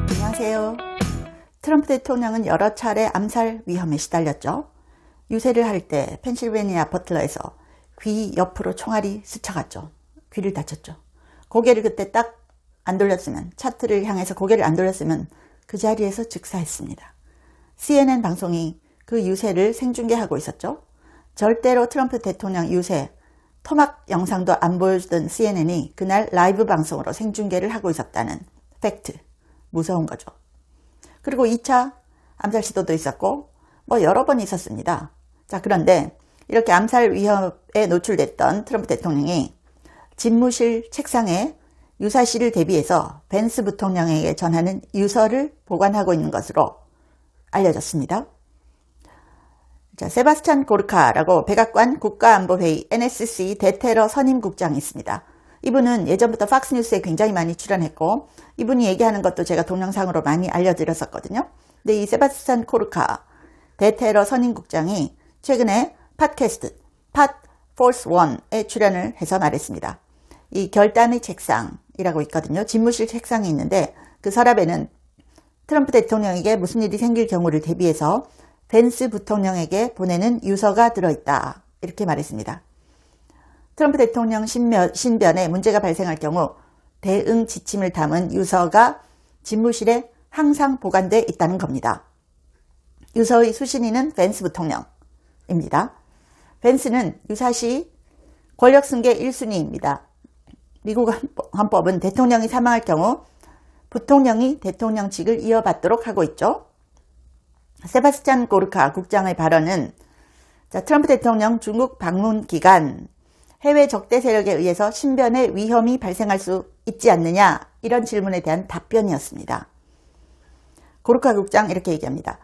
안녕하세요. 트럼프 대통령은 여러 차례 암살 위험에 시달렸죠. 유세를 할 때 펜실베니아 버틀러에서 귀 옆으로 총알이 스쳐갔죠. 귀를 다쳤죠. 고개를 그때 딱 안 돌렸으면, 차트를 향해서 고개를 안 돌렸으면 그 자리에서 즉사했습니다. CNN 방송이 그 유세를 생중계하고 있었죠. 절대로 트럼프 대통령 유세 토막 영상도 안 보여주던 CNN이 그날 라이브 방송으로 생중계를 하고 있었다는 팩트. 무서운 거죠. 그리고 2차 암살 시도도 있었고 여러 번 있었습니다. 자, 그런데 이렇게 암살 위협에 노출됐던 트럼프 대통령이 집무실 책상에 유사시를 대비해서 벤스 부통령에게 전하는 유서를 보관하고 있는 것으로 알려졌습니다. 자, 세바스찬 고르카라고 백악관 국가안보회의 NSC 대테러 선임국장이 있습니다. 이분은 예전부터 팍스뉴스에 굉장히 많이 출연했고 이분이 얘기하는 것도 제가 동영상으로 많이 알려드렸었거든요. 근데 이 세바스찬 고르카 대테러 선임국장이 최근에 팟캐스트 팟 포스 1에 출연을 해서 말했습니다. 이 결단의 책상이라고 있거든요. 집무실 책상이 있는데 그 서랍에는 트럼프 대통령에게 무슨 일이 생길 경우를 대비해서 벤스 부통령에게 보내는 유서가 들어있다. 이렇게 말했습니다. 트럼프 대통령 신변에 문제가 발생할 경우 대응 지침을 담은 유서가 집무실에 항상 보관되어 있다는 겁니다. 유서의 수신인은 벤스 부통령입니다. 벤스는 유사시 권력승계 1순위입니다. 미국 헌법은 대통령이 사망할 경우 부통령이 대통령직을 이어받도록 하고 있죠. 세바스찬 고르카 국장의 발언은 트럼프 대통령 중국 방문 기간 해외 적대 세력에 의해서 신변에 위험이 발생할 수 있지 않느냐 이런 질문에 대한 답변이었습니다. 고르카 국장 이렇게 얘기합니다.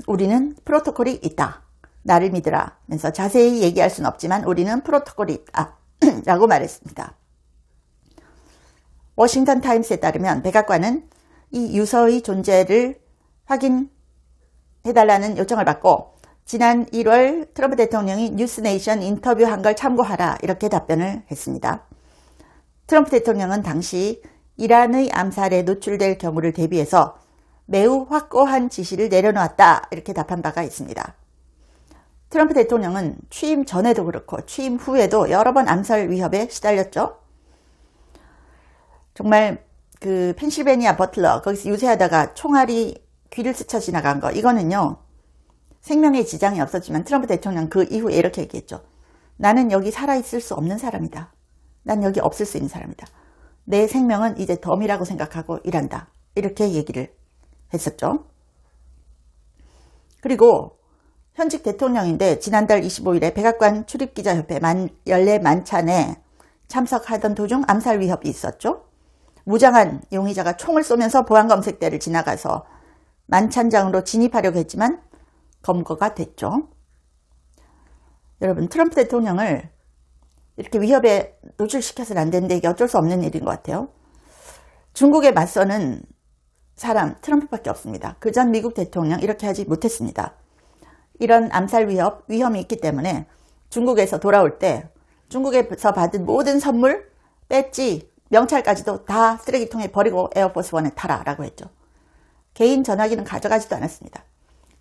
우리는 프로토콜이 있다. 나를 믿으라 면서 자세히 얘기할 수는 없지만 우리는 프로토콜이 있다 라고 말했습니다. 워싱턴 타임스에 따르면 백악관은 이 유서의 존재를 확인해달라는 요청을 받고 지난 1월 트럼프 대통령이 뉴스네이션 인터뷰한 걸 참고하라 이렇게 답변을 했습니다. 트럼프 대통령은 당시 이란의 암살에 노출될 경우를 대비해서 매우 확고한 지시를 내려놓았다 이렇게 답한 바가 있습니다. 트럼프 대통령은 취임 전에도 그렇고 취임 후에도 여러 번 암살 위협에 시달렸죠. 정말 그 펜실베니아 버틀러 거기서 유세하다가 총알이 귀를 스쳐 지나간 거 이거는요. 생명에 지장이 없었지만 트럼프 대통령 그 이후에 이렇게 얘기했죠. 나는 여기 살아있을 수 없는 사람이다. 난 여기 없을 수 있는 사람이다. 내 생명은 이제 덤이라고 생각하고 일한다. 이렇게 얘기를 했었죠. 그리고 현직 대통령인데 지난달 25일에 백악관 출입기자협회 연례 만찬에 참석하던 도중 암살 위협이 있었죠. 무장한 용의자가 총을 쏘면서 보안검색대를 지나가서 만찬장으로 진입하려고 했지만 검거가 됐죠. 여러분 트럼프 대통령을 이렇게 위협에 노출시켜서는 안 되는데 이게 어쩔 수 없는 일인 것 같아요. 중국에 맞서는 사람 트럼프밖에 없습니다. 그전 미국 대통령 이렇게 하지 못했습니다. 이런 암살 위험이 있기 때문에 중국에서 돌아올 때 중국에서 받은 모든 선물, 배지, 명찰까지도 다 쓰레기통에 버리고 에어포스 원에 타라 라고 했죠. 개인 전화기는 가져가지도 않았습니다.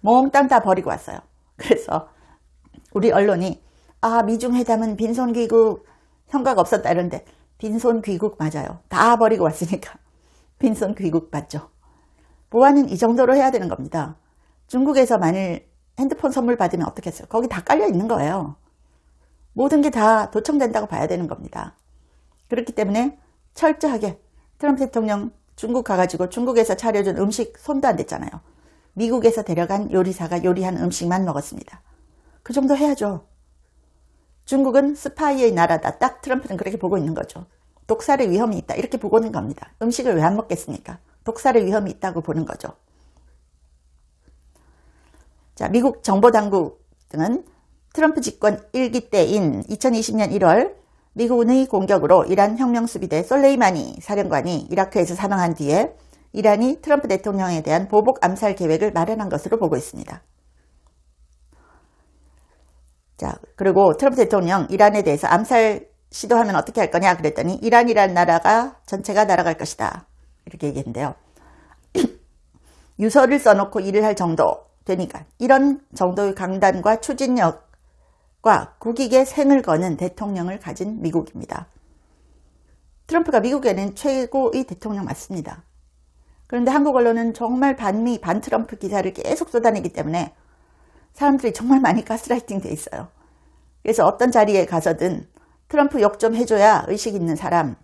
몽땅 다 버리고 왔어요. 그래서 우리 언론이 미중 회담은 빈손 귀국 성과가 없었다 이런데 빈손 귀국 맞아요. 다 버리고 왔으니까 빈손 귀국 맞죠. 보안은 이 정도로 해야 되는 겁니다. 중국에서 만일 핸드폰 선물 받으면 어떻겠어요? 거기 다 깔려 있는 거예요. 모든 게 다 도청된다고 봐야 되는 겁니다. 그렇기 때문에 철저하게 트럼프 대통령 중국 가가지고 중국에서 차려준 음식 손도 안 댔잖아요. 미국에서 데려간 요리사가 요리한 음식만 먹었습니다. 그 정도 해야죠. 중국은 스파이의 나라다. 딱 트럼프는 그렇게 보고 있는 거죠. 독살의 위험이 있다. 이렇게 보고 있는 겁니다. 음식을 왜 안 먹겠습니까? 독살의 위험이 있다고 보는 거죠. 자, 미국 정보당국 등은 트럼프 집권 1기 때인 2020년 1월 미군의 공격으로 이란 혁명수비대 솔레이마니 사령관이 이라크에서 사망한 뒤에 이란이 트럼프 대통령에 대한 보복 암살 계획을 마련한 것으로 보고 있습니다. 자, 그리고 트럼프 대통령 이란에 대해서 암살 시도하면 어떻게 할 거냐 그랬더니 이란이라는 나라가 전체가 날아갈 것이다. 이렇게 얘기했는데요. 유서를 써놓고 일을 할 정도 되니까 이런 정도의 강단과 추진력과 국익에 생을 거는 대통령을 가진 미국입니다. 트럼프가 미국에는 최고의 대통령 맞습니다. 그런데 한국 언론은 정말 반미, 반트럼프 기사를 계속 쏟아내기 때문에 사람들이 정말 많이 가스라이팅 돼 있어요. 그래서 어떤 자리에 가서든 트럼프 욕 좀 해줘야 의식 있는 사람,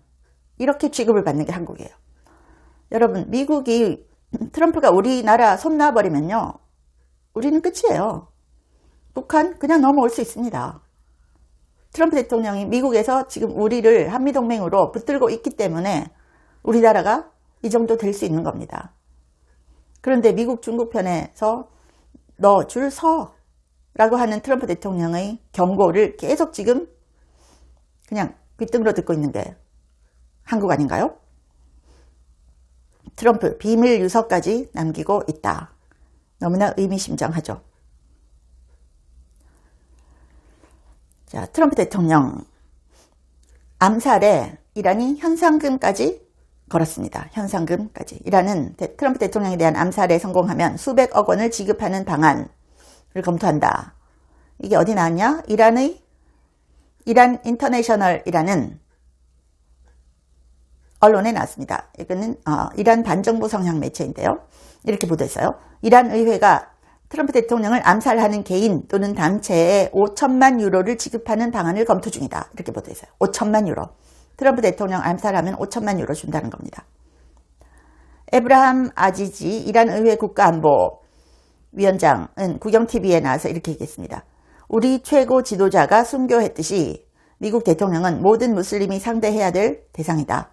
이렇게 취급을 받는 게 한국이에요. 여러분, 미국이 트럼프가 우리나라 손 놔버리면요, 우리는 끝이에요. 북한 그냥 넘어올 수 있습니다. 트럼프 대통령이 미국에서 지금 우리를 한미동맹으로 붙들고 있기 때문에 우리나라가 이 정도 될 수 있는 겁니다. 그런데 미국 중국 편에서 너 줄 서 라고 하는 트럼프 대통령의 경고를 계속 지금 그냥 귓등으로 듣고 있는 게 한국 아닌가요? 트럼프 비밀 유서까지 남기고 있다. 너무나 의미심장하죠. 자, 트럼프 대통령 암살에 이란이 현상금까지 걸었습니다. 현상금까지. 이란은 트럼프 대통령에 대한 암살에 성공하면 수백억 원을 지급하는 방안을 검토한다. 이게 어디 나왔냐? 이란 인터내셔널이라는 언론에 나왔습니다. 이거는 이란 반정부 성향 매체인데요. 이렇게 보도했어요. 이란 의회가 트럼프 대통령을 암살하는 개인 또는 단체에 5천만 유로를 지급하는 방안을 검토 중이다. 이렇게 보도했어요. 5천만 유로. 트럼프 대통령 암살하면 5천만 유로 준다는 겁니다. 에브라함 아지지 이란 의회 국가안보위원장은 국영TV에 나와서 이렇게 얘기했습니다. 우리 최고 지도자가 순교했듯이 미국 대통령은 모든 무슬림이 상대해야 될 대상이다.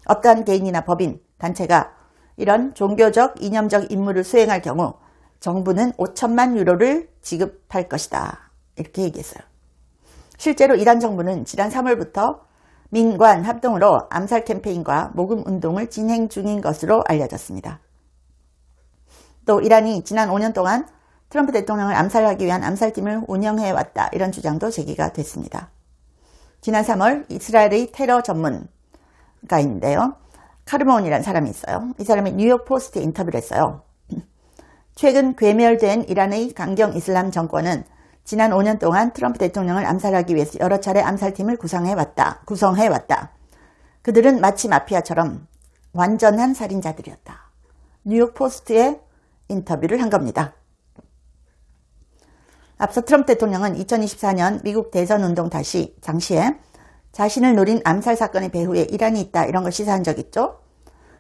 어떠한 개인이나 법인, 단체가 이런 종교적, 이념적 임무를 수행할 경우 정부는 5천만 유로를 지급할 것이다. 이렇게 얘기했어요. 실제로 이란 정부는 지난 3월부터 민관 합동으로 암살 캠페인과 모금 운동을 진행 중인 것으로 알려졌습니다. 또 이란이 지난 5년 동안 트럼프 대통령을 암살하기 위한 암살팀을 운영해왔다. 이런 주장도 제기가 됐습니다. 지난 3월 이스라엘의 테러 전문가인데요. 카르몬이라는 사람이 있어요. 이 사람이 뉴욕 포스트에 인터뷰를 했어요. 최근 괴멸된 이란의 강경 이슬람 정권은 지난 5년 동안 트럼프 대통령을 암살하기 위해서 여러 차례 암살팀을 구성해왔다. 그들은 마치 마피아처럼 완전한 살인자들이었다. 뉴욕 포스트에 인터뷰를 한 겁니다. 앞서 트럼프 대통령은 2024년 미국 대선 운동 당시에 자신을 노린 암살 사건의 배후에 이란이 있다. 이런 걸 시사한 적 있죠.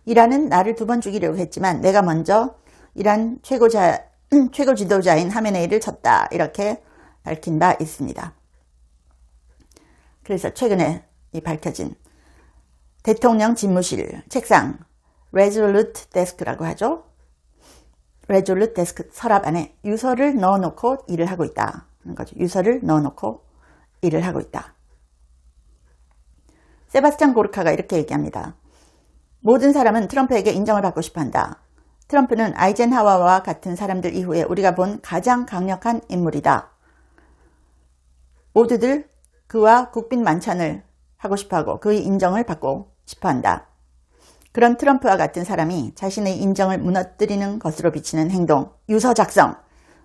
이란은 나를 2번 죽이려고 했지만 내가 먼저 이란 최고 지도자인 하메네이를 쳤다. 이렇게 밝힌 바 있습니다. 그래서 최근에 밝혀진 대통령 집무실 책상 Resolute Desk라고 하죠. Resolute Desk 서랍 안에 유서를 넣어놓고 일을 하고 있다. 하는 거죠. 유서를 넣어놓고 일을 하고 있다. 세바스찬 고르카가 이렇게 얘기합니다. 모든 사람은 트럼프에게 인정을 받고 싶어한다. 트럼프는 아이젠하워와 같은 사람들 이후에 우리가 본 가장 강력한 인물이다. 모두들 그와 국빈 만찬을 하고 싶어하고 그의 인정을 받고 싶어한다. 그런 트럼프와 같은 사람이 자신의 인정을 무너뜨리는 것으로 비치는 행동, 유서 작성을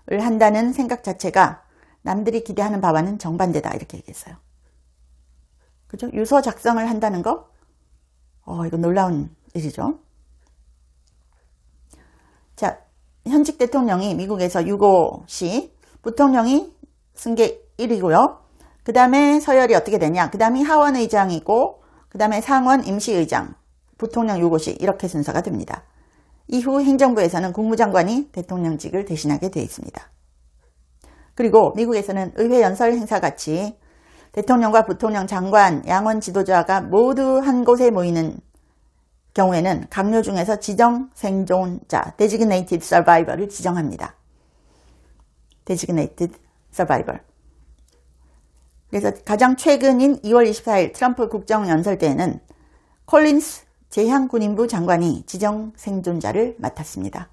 한다는 생각 자체가 남들이 기대하는 바와는 정반대다. 이렇게 얘기했어요. 그죠? 유서 작성을 한다는 거? 이거 놀라운 일이죠. 자, 현직 대통령이 미국에서 유고시 부통령이 승계 1위고요. 그 다음에 서열이 어떻게 되냐. 그 다음이 하원의장이고 그 다음에 상원 임시의장, 부통령 유고시 이렇게 순서가 됩니다. 이후 행정부에서는 국무장관이 대통령직을 대신하게 되어 있습니다. 그리고 미국에서는 의회 연설 행사 같이 대통령과 부통령, 장관, 양원 지도자가 모두 한 곳에 모이는 경우에는 강요 중에서 지정 생존자, designated survivor를 지정합니다. designated survivor. 그래서 가장 최근인 2월 24일 트럼프 국정연설 때에는 콜린스 재향군인부 장관이 지정 생존자를 맡았습니다.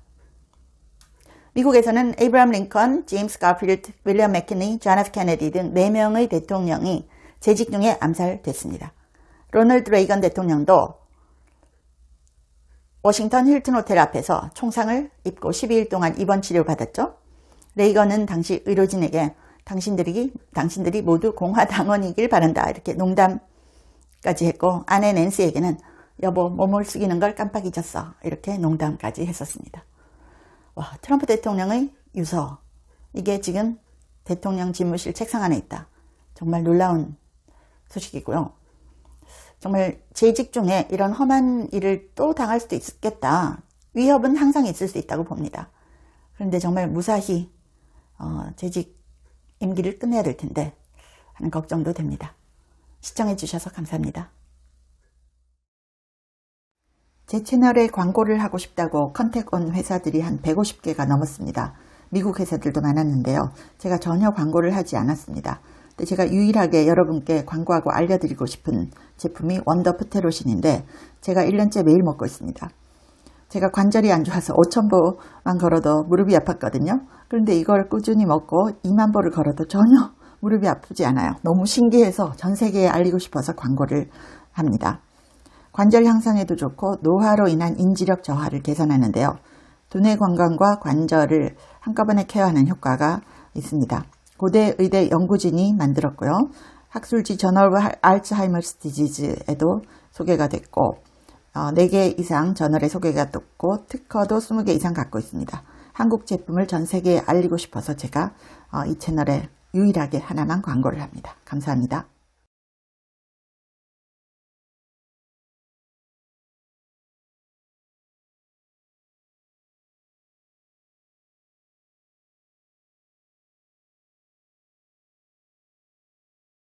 미국에서는 에이브라함 링컨, 제임스 가필드, 윌리엄 맥키니, 존 F 케네디 등 4명의 대통령이 재직 중에 암살됐습니다. 로널드 레이건 대통령도 워싱턴 힐튼 호텔 앞에서 총상을 입고 12일 동안 입원 치료를 받았죠. 레이건은 당시 의료진에게 당신들이 모두 공화당원이길 바란다 이렇게 농담까지 했고, 아내 낸시에게는 여보 몸을 숙이는 걸 깜빡 잊었어 이렇게 농담까지 했었습니다. 와, 트럼프 대통령의 유서, 이게 지금 대통령 집무실 책상 안에 있다. 정말 놀라운 소식이고요. 정말 재직 중에 이런 험한 일을 또 당할 수도 있겠다. 위협은 항상 있을 수 있다고 봅니다. 그런데 정말 무사히 재직 임기를 끝내야 될 텐데 하는 걱정도 됩니다. 시청해 주셔서 감사합니다. 제 채널에 광고를 하고 싶다고 컨택 온 회사들이 한 150개가 넘었습니다. 미국 회사들도 많았는데요. 제가 전혀 광고를 하지 않았습니다. 근데 제가 유일하게 여러분께 광고하고 알려드리고 싶은 제품이 원더 프테로신인데 제가 1년째 매일 먹고 있습니다. 제가 관절이 안 좋아서 5,000보만 걸어도 무릎이 아팠거든요. 그런데 이걸 꾸준히 먹고 2만 보를 걸어도 전혀 무릎이 아프지 않아요. 너무 신기해서 전 세계에 알리고 싶어서 광고를 합니다. 관절 향상에도 좋고 노화로 인한 인지력 저하를 개선하는데요. 두뇌 건강과 관절을 한꺼번에 케어하는 효과가 있습니다. 고대 의대 연구진이 만들었고요. 학술지 저널 오브 알츠하이머스 디지즈에도 소개가 됐고 4개 이상 저널에 소개가 됐고 특허도 20개 이상 갖고 있습니다. 한국 제품을 전 세계에 알리고 싶어서 제가 이 채널에 유일하게 하나만 광고를 합니다. 감사합니다.